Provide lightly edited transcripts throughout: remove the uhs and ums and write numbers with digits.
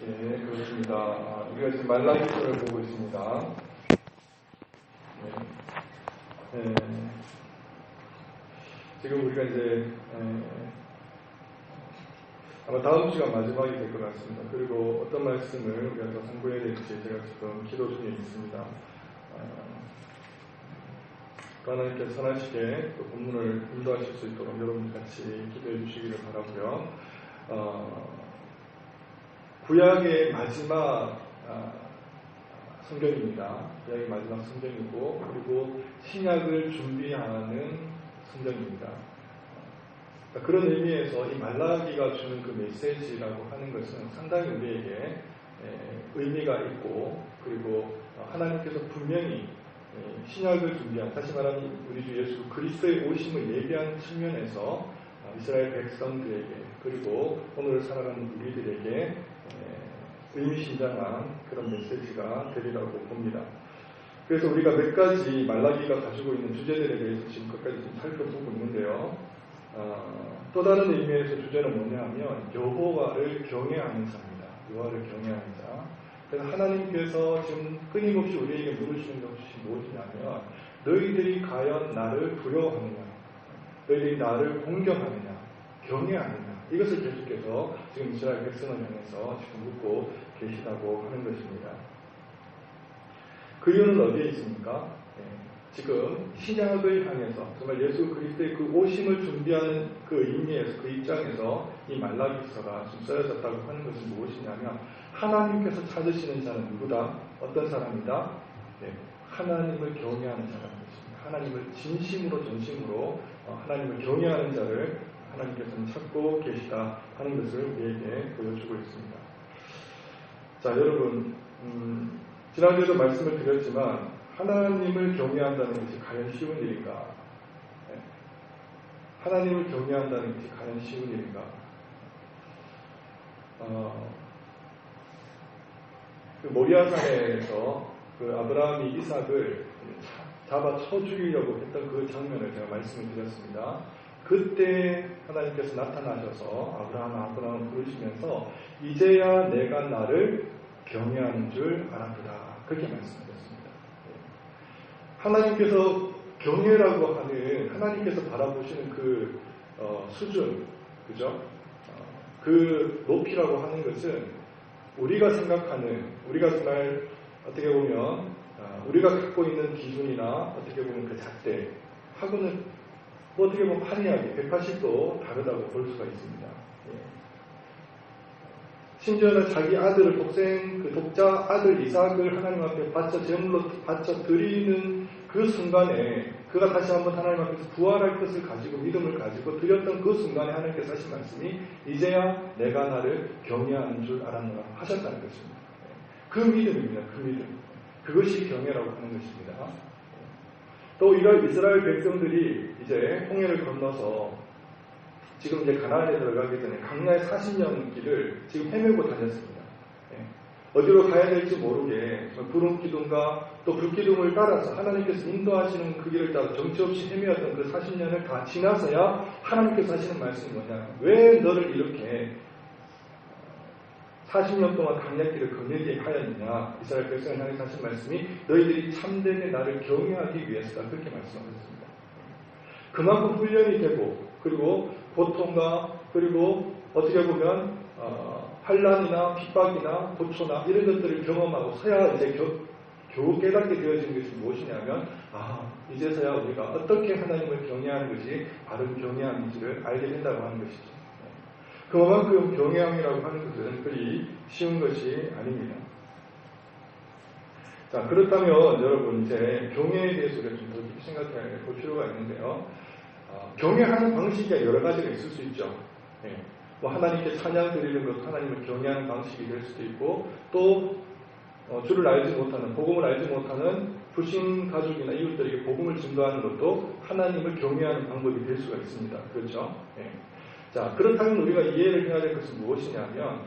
네, 그렇습니다. 우리가 지금 말라기서를 보고 있습니다. 네. 지금 우리가 이제 아마 다음 주가 마지막이 될 것 같습니다. 그리고 어떤 말씀을 우리가 더 상고해야 될지 제가 지금 기도 중에 있습니다. 하나님께서 선하시게 또 본문을 인도하실 수 있도록 여러분 같이 기도해 주시기를 바라고요. 구약의 마지막 성경입니다. 구약의 마지막 성경이고 그리고 신약을 준비하는 성경입니다. 그런 의미에서 이 말라기가 주는 그 메시지라고 하는 것은 상당히 우리에게 의미가 있고 그리고 하나님께서 분명히 신약을 준비한, 다시 말하면 우리 주 예수 그리스도의 오심을 예비한 측면에서 이스라엘 백성들에게 그리고 오늘 살아가는 우리들에게 의미심장한 그런 메시지가 되리라고 봅니다. 그래서 우리가 몇 가지 말라기가 가지고 있는 주제들에 대해서 지금 끝까지 좀 살펴보고 있는데요. 또 다른 의미에서 주제는 뭐냐 하면 여호와를 경외하는 자입니다. 여호와를 경외하는 자. 그래서 하나님께서 지금 끊임없이 우리에게 물으시는 것이 무엇이냐면 너희들이 과연 나를 두려워하느냐, 너희들이 나를 공경하느냐, 경외하느냐, 이것을 계속해서 지금 이스라엘 백성을 향해서 지금 묻고 계시다고 하는 것입니다. 그 이유는 어디에 있습니까? 지금 신약을 향해서 정말 예수 그리스도의 그 오심을 준비하는 그 의미에서, 그 입장에서 이 말라기서가 지금 써졌다고 하는 것이 무엇이냐면 하나님께서 찾으시는 자는 누구다? 어떤 사람이다? 하나님을 경외하는 자라는 것입니다. 하나님을 진심으로 전심으로 하나님을 경외하는 자를 하나님께서는 찾고 계시다 하는 것을 우리에게 보여주고 있습니다. 자, 여러분, 지난주에도 말씀을 드렸지만 하나님을 경외한다는 것이 과연 쉬운 일인가? 하나님을 경외한다는 것이 과연 쉬운 일인가? 그 모리아산에서 그 아브라함이 이삭을 잡아 쳐 죽이려고 했던 그 장면을 제가 말씀을 드렸습니다. 그때 하나님께서 나타나셔서 아브라함을 부르시면서 이제야 내가 나를 경외하는 줄 알았도다. 그렇게 말씀하셨습니다. 하나님께서 경외라고 하는 하나님께서 바라보시는 그 수준, 그죠? 그 높이라고 하는 것은 우리가 생각하는, 우리가 정말 어떻게 보면 우리가 갖고 있는 기준이나 어떻게 보면 그 잣대하고는 어떻게 보면 판이하게 180도 다르다고 볼 수가 있습니다. 심지어는 자기 아들을 그 독자 아들 이삭을 하나님 앞에 바쳐 제물로 바쳐 드리는 그 순간에 그가 다시 한번 하나님 앞에서 부활할 것을 가지고 믿음을 가지고 드렸던 그 순간에 하나님께서 하신 말씀이 이제야 내가 나를 경외하는 줄 알았노라 하셨다는 것입니다. 그 믿음입니다. 그 믿음. 그것이 경외라고 하는 것입니다. 또 이런 이스라엘 백성들이 이제 홍해를 건너서 지금 이제 가나안에 들어가기 전에 광야의 40년 길을 지금 헤매고 다녔습니다. 어디로 가야 될지 모르게 구름 기둥과 또 불기둥을 따라서 하나님께서 인도하시는 그 길을 따라 정처 없이 헤매었던 그 40년을 다 지나서야 하나님께서 하시는 말씀이 뭐냐? 왜 너를 이렇게 40년 동안 광야길을 거닐게 하였느냐? 이스라엘 백성을 향해서 하신 말씀이 너희들이 참되게 나를 경외하기 위해서다. 그렇게 말씀하셨습니다. 그만큼 훈련이 되고 그리고 고통과 그리고 어떻게 보면 환난이나 핍박이나 고초나 이런 것들을 경험하고 서야 이제 겨우 깨닫게 되어진 것이 무엇이냐면 이제서야 우리가 어떻게 하나님을 경외하는 것이 바른 경외함인지를 알게 된다고 하는 것이죠. 그만큼 경외함이라고 하는 것은 그리 쉬운 것이 아닙니다. 자, 그렇다면 여러분 이제 경외에 대해서 우리가 좀 더 깊이 생각해 볼 필요가 있는데요. 경외하는 방식이 여러 가지가 있을 수 있죠. 뭐 하나님께 찬양 드리는 것도 하나님을 경외하는 방식이 될 수도 있고 또 주를 알지 못하는, 복음을 알지 못하는 불신 가족이나 이웃들에게 복음을 증거하는 것도 하나님을 경외하는 방법이 될 수가 있습니다. 그렇죠? 자, 그렇다면 우리가 이해를 해야 될 것은 무엇이냐면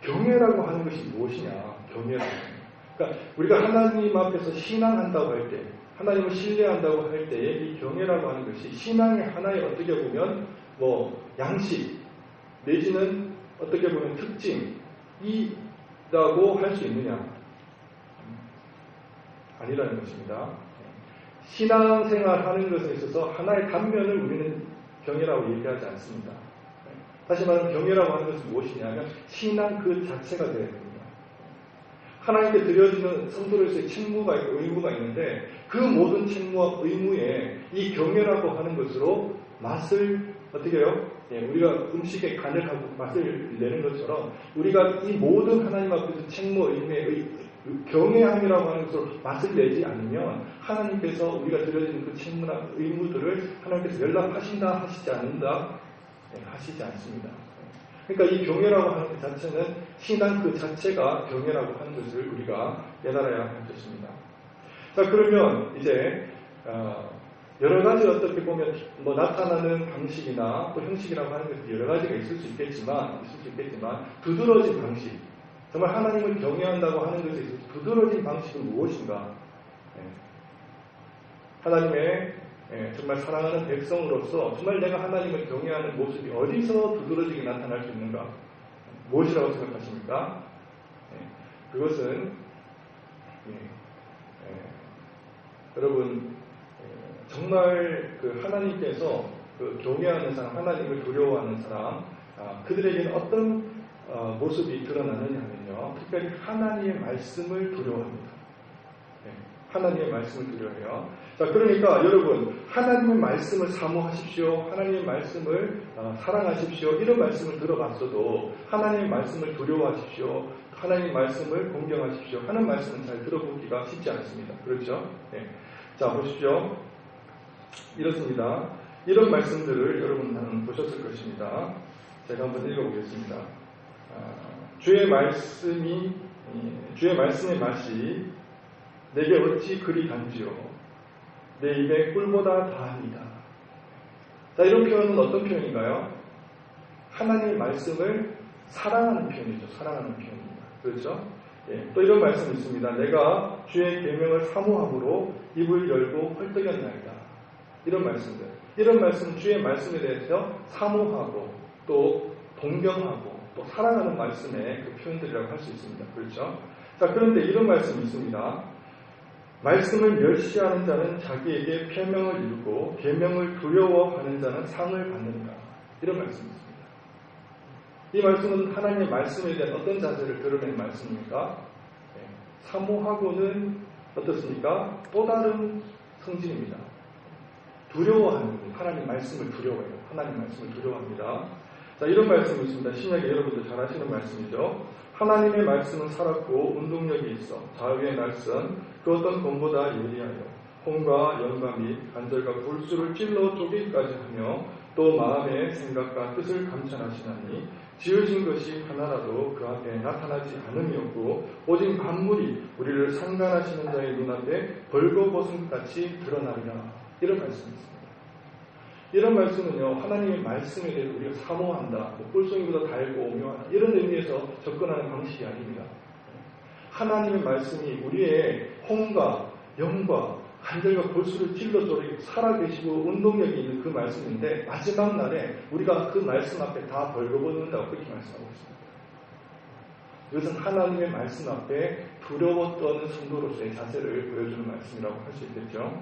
경외라고 하는 것이 무엇이냐? 경외라고 하는 것. 그러니까 우리가 하나님 앞에서 신앙한다고 할 때, 하나님을 신뢰한다고 할 때에 이 경외라고 하는 것이 신앙의 하나의 어떻게 보면 양식 내지는 어떻게 보면 특징, 이 있다고 할 수 있느냐? 아니라는 것입니다. 신앙생활 하는 것에 있어서 하나의 단면을 우리는 경외라고 얘기하지 않습니다. 다시 말하면 경외라고 하는 것은 무엇이냐면 신앙 그 자체가 되어야 됩니다. 하나님께 드려지는 성도로서의 책무가 있고 의무가 있는데 그 모든 책무와 의무에 이 경외라고 하는 것으로 맛을 어떻게 해요? 우리가 음식에 간을 하고 맛을 내는 것처럼 우리가 이 모든 하나님 앞에서 책무, 의무에 경외함이라고 하는 것으로 맛을 내지 않으면 하나님께서 우리가 드려지는 그 책무나 의무들을 하나님께서 연락하신다 하시지 않는다 하시지 않습니다. 그러니까 이 경외라고 하는 것 자체는 신앙 그 자체가 경외라고 하는 것을 우리가 깨달아야 할 것입니다. 자, 그러면 이제 여러 가지 어떻게 보면 나타나는 방식이나 또 형식이라고 하는 것이 여러 가지가 있을 수 있겠지만 두드러진 방식, 정말 하나님을 경외한다고 하는 것에 있어서 두드러진 방식은 무엇인가? 하나님의 정말 사랑하는 백성으로서 정말 내가 하나님을 경외하는 모습이 어디서 두드러지게 나타날 수 있는가? 무엇이라고 생각하십니까? 그것은 여러분 정말 그 하나님께서 그 경외하는 사람, 하나님을 두려워하는 사람, 그들에게는 어떤 모습이 드러나느냐면요, 특별히 하나님의 말씀을 두려워합니다. 하나님의 말씀을 두려워해요. 자, 그러니까 여러분 하나님의 말씀을 사모하십시오. 하나님의 말씀을 사랑하십시오. 이런 말씀을 들어봤어도 하나님의 말씀을 두려워하십시오. 하나님의 말씀을 공경하십시오. 하는 말씀은 잘 들어보기가 쉽지 않습니다. 그렇죠? 자, 보십시오. 이렇습니다. 이런 말씀들을 여러분은 보셨을 것입니다. 제가 한번 읽어보겠습니다. 주의 말씀의 맛이 내게 어찌 그리 단지요 내 입에 꿀보다 다합니다. 자, 이런 표현은 어떤 표현인가요? 하나님의 말씀을 사랑하는 표현이죠. 사랑하는 표현입니다. 그렇죠? 또 이런 말씀이 있습니다. 내가 주의 계명을 사모함으로 입을 열고 헐떡였나이다. 이런 말씀들. 이런 말씀은 주의 말씀에 대해서 사모하고 또 동경하고 또 사랑하는 말씀의 그 표현들이라고 할 수 있습니다. 그렇죠? 자, 그런데 이런 말씀이 있습니다. 말씀을 멸시하는 자는 자기에게 표명을 이루고 계명을 두려워하는 자는 상을 받는다. 이런 말씀이 있습니다. 이 말씀은 하나님의 말씀에 대한 어떤 자세를 드러내는 말씀입니까? 사모하고는 어떻습니까? 또 다른 성질입니다. 두려워하는, 하나님 말씀을 두려워해요. 하나님 말씀을 두려워합니다. 자, 이런 말씀이 있습니다. 신약에 여러분도 잘 아시는 말씀이죠. 하나님의 말씀은 살았고 운동력이 있어 좌우의 날선 그 어떤 검보다 예리하여 홍과 연과 및 관절과 골수를 찔러 쪼개기까지 하며 또 마음의 생각과 뜻을 감찰하시나니 지으신 것이 하나라도 그 앞에 나타나지 않음이 없고 오직 만물이 우리를 상관하시는 자의 눈앞에 벌거벗음같이 드러나리라. 이런 말씀입니다. 이런 말씀은요, 하나님의 말씀에 대해서 우리가 사모한다, 꿀송이보다 달고 오묘하다, 이런 의미에서 접근하는 방식이 아닙니다. 하나님의 말씀이 우리의 홍과 영과 간절과 골수를 찔러조리고 살아계시고 운동력이 있는 그 말씀인데 마지막 날에 우리가 그 말씀 앞에 다 벌거벗는다고 그렇게 말씀하고 있습니다. 이것은 하나님의 말씀 앞에 두려워 떠는 성도로서의 자세를 보여주는 말씀이라고 할 수 있겠죠.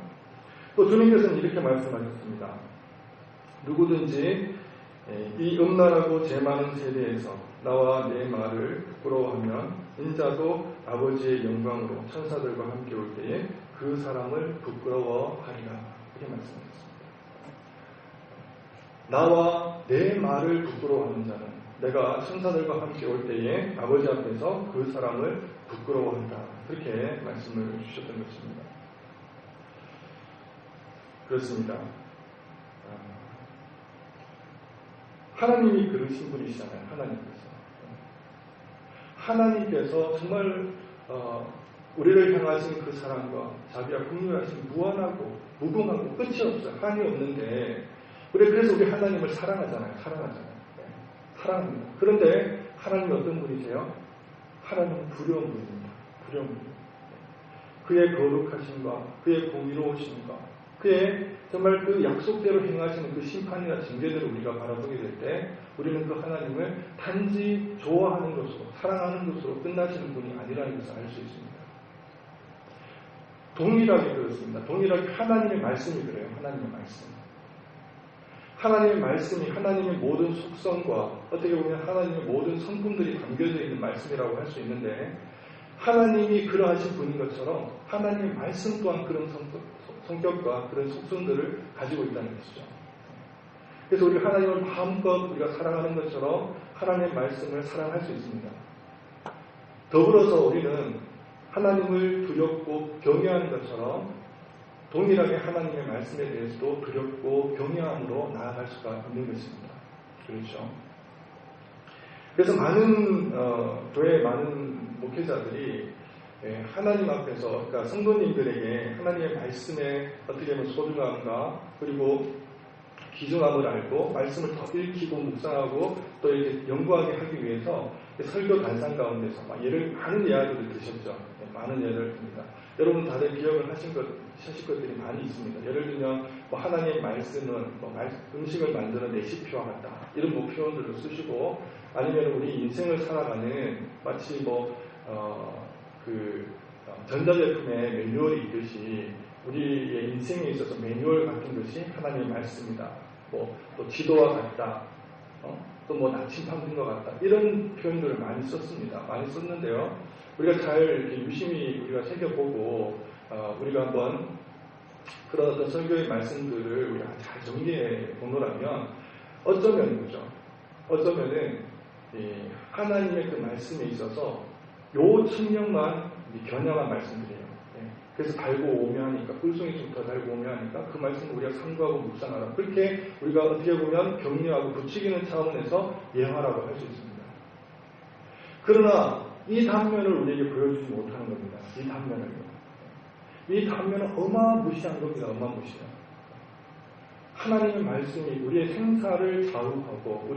또 주님께서는 이렇게 말씀하셨습니다. 누구든지 이 음란하고 죄 많은 세대에서 나와 내 말을 부끄러워하면 인자도 아버지의 영광으로 천사들과 함께 올 때에 그 사람을 부끄러워하리라. 이렇게 말씀하셨습니다. 나와 내 말을 부끄러워하는 자는 내가 천사들과 함께 올 때에 아버지 앞에서 그 사람을 부끄러워한다. 그렇게 말씀을 주셨던 것입니다. 그렇습니다. 하나님이 그러신 분이시잖아요. 하나님께서 정말 우리를 향하신 그 사랑과 자비와 긍휼하신 무한하고 무궁하고 끝이 없어요. 한이 없는데 그래서 우리 하나님을 사랑하잖아요. 사랑합니다. 그런데 하나님은 어떤 분이세요? 하나님은 두려운 분입니다. 두려운 분. 그의 거룩하심과 그의 공의로우심과 그의 정말 그 약속대로 행하시는 그 심판이나 징계들을 우리가 바라보게 될 때 우리는 그 하나님을 단지 좋아하는 것으로, 사랑하는 것으로 끝나시는 분이 아니라는 것을 알 수 있습니다. 동일하게 그렇습니다. 동일하게 하나님의 말씀이 그래요. 하나님의 말씀. 하나님의 말씀이 하나님의 모든 속성과 어떻게 보면 하나님의 모든 성품들이 담겨져 있는 말씀이라고 할 수 있는데, 하나님이 그러하신 분인 것처럼 하나님의 말씀 또한 그런 성격과 그런 속성들을 가지고 있다는 것이죠. 그래서 우리가 하나님을 마음껏 우리가 사랑하는 것처럼 하나님의 말씀을 사랑할 수 있습니다. 더불어서 우리는 하나님을 두렵고 경외하는 것처럼 동일하게 하나님의 말씀에 대해서도 두렵고 경외함으로 나아갈 수가 있는 것입니다. 그렇죠? 그래서 많은 교회의 많은 목회자들이 하나님 앞에서, 그러니까 성도님들에게 하나님의 말씀에 어떻게 보면 소중함과 그리고 귀중함을 알고 말씀을 더 읽히고 묵상하고 또 이렇게 연구하게 하기 위해서 설교 단상 가운데서 많은 예화들을 드셨죠. 많은 예를 듭니다. 여러분 다들 기억을 하실 것들이 많이 있습니다. 예를 들면 하나님의 말씀은 음식을 만드는 레시피와 같다, 이런 표현들을 쓰시고, 아니면 우리 인생을 살아가는 마치 전자제품에 매뉴얼이 있듯이 우리의 인생에 있어서 매뉴얼 같은 것이 하나님의 말씀이다. 또 지도와 같다. 또 나침반 것 같다. 이런 표현들을 많이 썼습니다. 많이 썼는데요. 우리가 잘 이렇게 유심히 우리가 새겨보고 우리가 한번 그런 어떤 설교의 말씀들을 우리가 잘 정리해 보노라면 어쩌면은 하나님의 그 말씀에 있어서 요 측면만 겨냥한 말씀들이에요. 그래서 달고 오묘하니까, 꿀송이 좀 더 달고 오묘하니까 그 말씀을 우리가 상고하고 묵상하라. 그렇게 우리가 어떻게 보면 격려하고 부추기는 차원에서 예화라고 할 수 있습니다. 그러나 이 단면을 우리에게 보여주지 못하는 겁니다. 이 단면은 어마무시한 겁니다. 어마무시한. 하나님의 말씀이 우리의 생사를 좌우하고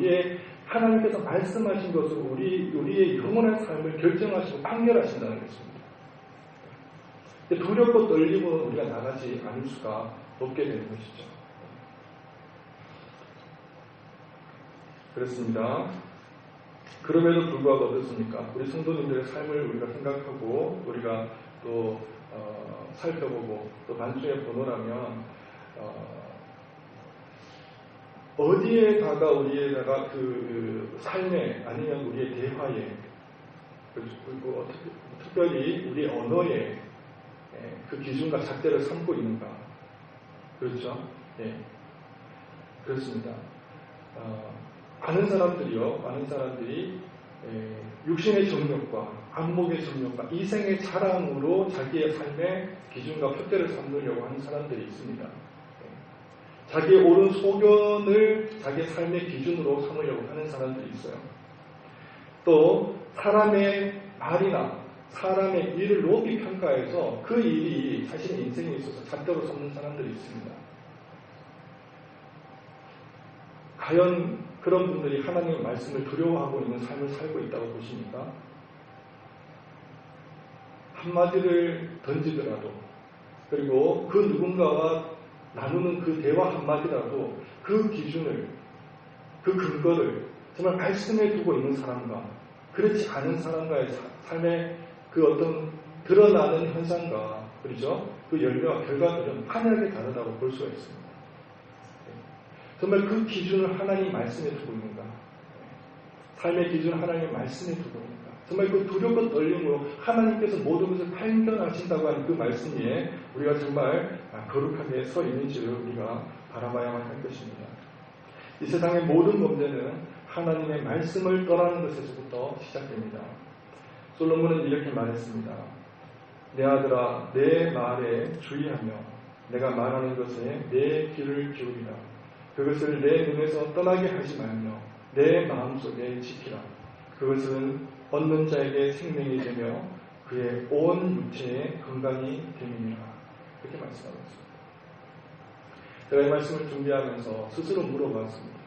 하나님께서 말씀하신 것으로 우리의 영원한 삶을 결정하시고 판결하신다는 것입니다. 두렵고 떨림으로 우리가 나가지 않을 수가 없게 되는 것이죠. 그렇습니다. 그럼에도 불구하고 어떻습니까? 우리 성도님들의 삶을 우리가 생각하고 우리가 또 살펴보고 또 반중에 보노라면 어디에다가 우리에다가 그 삶에 아니면 우리의 대화에 그리고 특별히 우리의 언어에 그 기준과 잣대를 삼고 있는가? 그렇죠? 예. 그렇습니다. 많은 사람들이 육신의 정욕과 안목의 정욕과 이생의 자랑으로 자기의 삶의 기준과 푯대를 삼으려고 하는 사람들이 있습니다. 자기의 옳은 소견을 자기의 삶의 기준으로 삼으려고 하는 사람들이 있어요. 또 사람의 말이나 사람의 일을 높이 평가해서 그 일이 자신의 인생에 있어서 잣대로 삼는 사람들이 있습니다. 과연 그런 분들이 하나님의 말씀을 두려워하고 있는 삶을 살고 있다고 보십니까? 한마디를 던지더라도, 그리고 그 누군가와 나누는 그 대화 한마디라도 그 기준을, 그 근거를 정말 말씀에 두고 있는 사람과 그렇지 않은 사람과의 삶의 그 어떤 드러나는 현상과, 그렇죠? 그 열매와 결과들은 판이하게 다르다고 볼 수가 있습니다. 정말 그 기준을 하나님 말씀에 두고 있는가? 삶의 기준을 하나님 말씀에 두고 있는가? 정말 그 두렵고 떨림으로 하나님께서 모든 것을 판결하신다고 하는 그 말씀 위에 우리가 정말 거룩하게 서 있는지를 우리가 바라봐야만 할 것입니다. 이 세상의 모든 문제는 하나님의 말씀을 떠나는 것에서부터 시작됩니다. 솔로몬은 이렇게 말했습니다. 내 아들아, 내 말에 주의하며 내가 말하는 것에 내 귀를 기울이라. 그것을 내 눈에서 떠나게 하지 말며 내 마음속에 지키라. 그것은 얻는 자에게 생명이 되며 그의 온 육체에 건강이 됨이니라. 그렇게 말씀하고 있습니다. 제가 이 말씀을 준비하면서 스스로 물어봤습니다.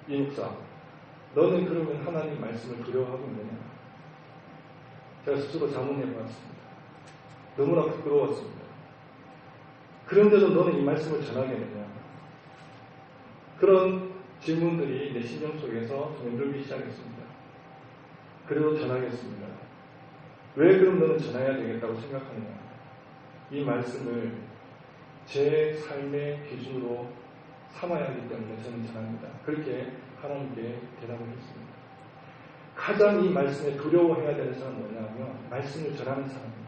이 목사, 너는 그러면 하나님 말씀을 두려워하고 있느냐? 제가 스스로 자문해보았습니다. 너무나 부끄러웠습니다. 그런데도 너는 이 말씀을 전하겠느냐? 그런 질문들이 내 심령 속에서 맴돌기 시작했습니다. 그래도 전하겠습니다. 왜 그럼 너는 전해야 되겠다고 생각하느냐? 이 말씀을 제 삶의 기준으로 삼아야 하기 때문에 저는 전합니다. 그렇게 하나님께 대답을 했습니다. 가장 이 말씀에 두려워해야 되는 사람은 뭐냐면 말씀을 전하는 사람입니다.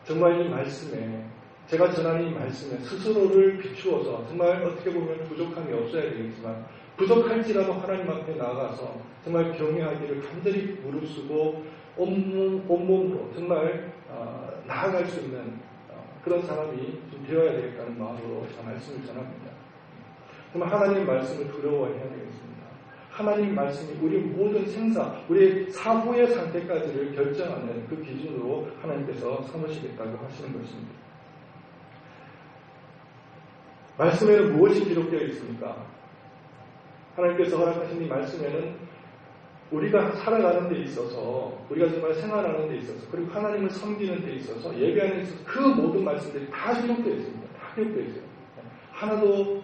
정말 이 말씀에 제가 전하는 이 말씀에 스스로를 비추어서 정말 어떻게 보면 부족함이 없어야 되겠지만 부족할지라도 하나님 앞에 나아가서 정말 경외하기를 간절히 무릅쓰고 온몸으로 정말 나아갈 수 있는 그런 사람이 좀 되어야 되겠다는 마음으로 저 말씀을 전합니다. 정말 하나님 말씀을 두려워해야 되겠습니다. 하나님 말씀이 우리 모든 생사, 우리의 사후의 상태까지를 결정하는 그 기준으로 하나님께서 삼으시겠다고 하시는 것입니다. 말씀에는 무엇이 기록되어 있습니까? 하나님께서 허락하신 이 말씀에는 우리가 살아가는 데 있어서, 우리가 정말 생활하는 데 있어서, 그리고 하나님을 섬기는 데 있어서, 예배하는 데 있어서 그 모든 말씀들이 다 기록되어 있습니다. 다 기록되어 있어요. 하나도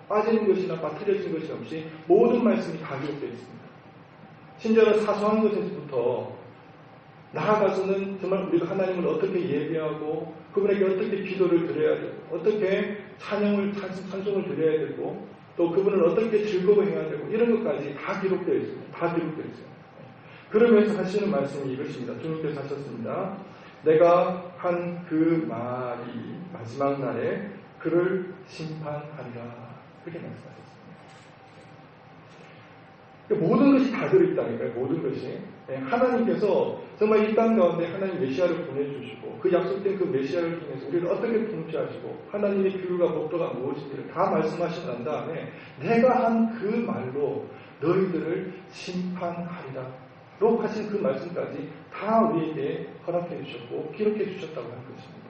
빠지는 것이나 빠뜨려진 것이 없이 모든 말씀이 다 기록되어 있습니다. 심지어는 사소한 것에서부터 나아가서는 정말 우리가 하나님을 어떻게 예배하고 그분에게 어떻게 기도를 드려야 되고 어떻게 찬송을 드려야 되고 또 그분을 어떻게 즐거워해야 되고 이런 것까지 다 기록되어 있습니다. 다 기록되어 있어요. 그러면서 하시는 말씀이 이것입니다. 주님께서 하셨습니다. 내가 한 그 말이 마지막 날에 그를 심판하리라. 그렇게 말씀하셨습니다. 모든 것이 다 들어있다니까요. 모든 것이. 하나님께서 정말 이 땅 가운데 하나님 메시아를 보내주시고 그 약속된 그 메시아를 통해서 우리를 어떻게 통치하시고 하나님의 규율과 법도가 무엇인지를 다 말씀하시고 난 다음에 내가 한 그 말로 너희들을 심판하리라 로 하신 그 말씀까지 다 우리에게 허락해 주셨고 기록해 주셨다고 하는 것입니다.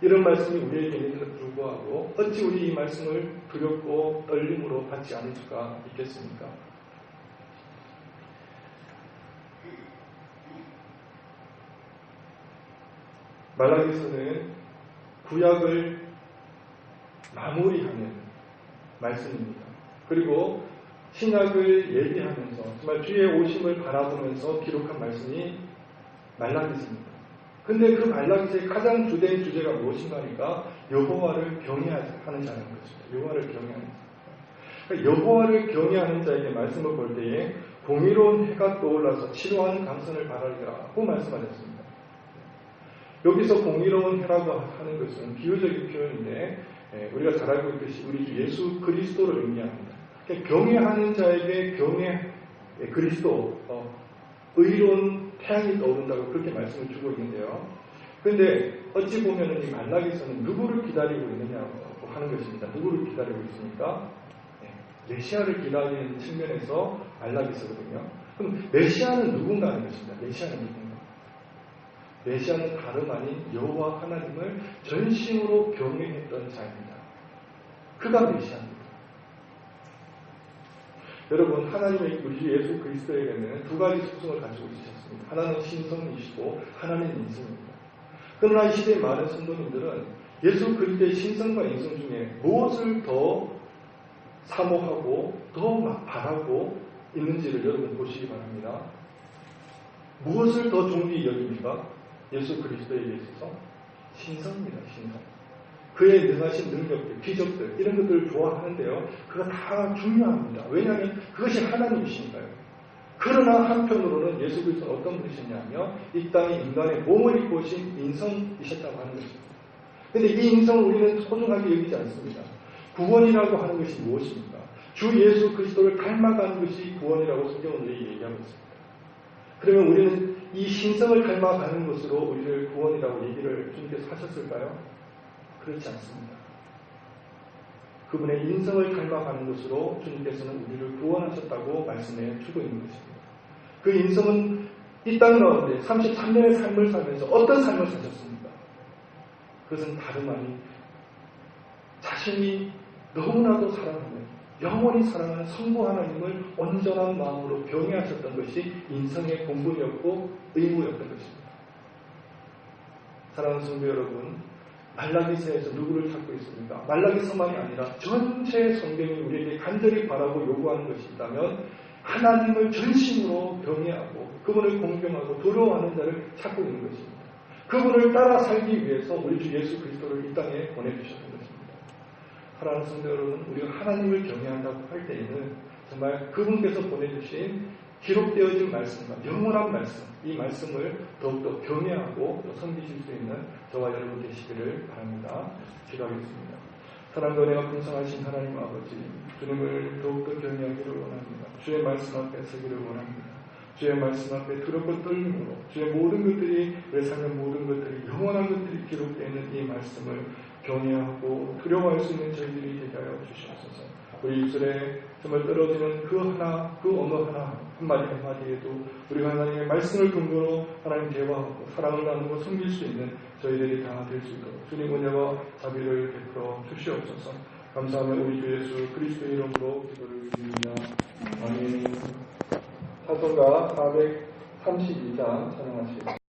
이런 말씀이 우리에게 있는데도 불구하고 어찌 우리 이 말씀을 두렵고 떨림으로 받지 않을 수가 있겠습니까? 말라기서는 구약을 마무리하는 말씀입니다. 그리고 신약을 예비하면서 정말 주의 오심을 바라보면서 기록한 말씀이 말라기서입니다. 근데 그 말라기서의 가장 주된 주제가 무엇인가 하니까 여호와를 경외하는 자라는 것입니다. 여호와를 경외하는 자. 그러니까 여호와를 경외하는 자에게 말씀을 볼 때에 공의로운 해가 떠올라서 치료하는 강선을 바라리라고 말씀하셨습니다. 여기서 공의로운 해라고 하는 것은 비유적인 표현인데 우리가 잘 알고 있듯이 우리 주 예수 그리스도를 의미합니다. 그러니까 경외하는 자에게 그리스도 의로운 태양이 떠오른다고 그렇게 말씀을 주고 있는데요. 그런데 어찌 보면 이 말라기서는 누구를 기다리고 있느냐고 하는 것입니다. 누구를 기다리고 있습니까? 메시아를 기다리는 측면에서 말라기서거든요. 그럼 메시아는 누군가 하는 것입니다. 메시아는 누군가? 메시아는 다름 아닌 여호와 하나님을 전심으로 경외했던 자입니다. 그가 메시아입니다. 여러분, 하나님의 우리 예수 그리스도에게는 두 가지 속성을 가지고 있으셨습니다. 하나는 신성이시고 하나는 인성입니다. 그러나 이 시대의 많은 성도님들은 예수 그리스도의 신성과 인성 중에 무엇을 더 사모하고 더 막 바라고 있는지를 여러분 보시기 바랍니다. 무엇을 더 존귀히 여깁니까? 예수 그리스도에게 있어서 신성입니다. 신성. 그의 능하신 능력들, 기적들 이런 것들을 좋아하는데요. 그거 다 중요합니다. 왜냐하면 그것이 하나님이시니까요. 그러나 한편으로는 예수 그리스도는 어떤 분이셨냐면 이 땅에 인간의 몸을 입고 오신 인성이셨다고 하는 것입니다. 그런데 이 인성을 우리는 소중하게 여기지 않습니다. 구원이라고 하는 것이 무엇입니까? 주 예수 그리스도를 닮아가는 것이 구원이라고 성경은 얘기하고 있습니다. 그러면 우리는 이 신성을 닮아가는 것으로 우리를 구원이라고 얘기를 주님께서 하셨을까요? 그렇지 않습니다. 그분의 인성을 닮아가는 것으로 주님께서는 우리를 구원하셨다고 말씀해 주고 있는 것입니다. 그 인성은 이 땅 가운데 33년의 삶을 살면서 어떤 삶을 사셨습니까? 그것은 다름 아닌 자신이 너무나도 사랑하는 영원히 사랑하는 성부 하나님을 온전한 마음으로 경외하셨던 것이 인성의 본분이었고 의무였던 것입니다. 사랑하는 성도 여러분, 말라기서에서 누구를 찾고 있습니까? 말라기서만이 아니라 전체 성경이 우리에게 간절히 바라고 요구하는 것이 있다면 하나님을 전심으로 경외하고 그분을 공경하고 두려워하는 자를 찾고 있는 것입니다. 그분을 따라 살기 위해서 우리 주 예수 그리스도를 이 땅에 보내주셨던 것입니다. 사랑하는 성도 여러분, 우리가 하나님을 경외한다고 할 때에는 정말 그분께서 보내주신 기록되어진 말씀과 영원한 말씀, 이 말씀을 더욱더 경외하고 또 섬기실 수 있는 저와 여러분 되시기를 바랍니다. 기도하겠습니다. 사랑과 은혜가 풍성하신 하나님 아버지, 주님을 더욱더 경외하기를 원합니다. 주의 말씀 앞에 서기를 원합니다. 주의 말씀 앞에 두렵고 떨림으로 주의 모든 것들이, 우리 삶의 모든 것들이, 영원한 것들이 기록되어 있는 이 말씀을 경외하고 두려워할 수 있는 저희들이 되게 하여 주시옵소서. 우리 입술에 정말 떨어지는 그 하나, 그 언어 하나, 한마디 한마디에도 우리가 하나님의 말씀을 근거로 하나님 대화하고 사랑을 나누고 섬길 수 있는 저희들이 다 될 수 있도록 주님 은혜와 자비를 베풀어 주시옵소서. 감사하며 우리 주 예수 그리스도의 이름으로 기도를 드립니다. 아멘. 찬송가 432장 찬양하시겠습니다.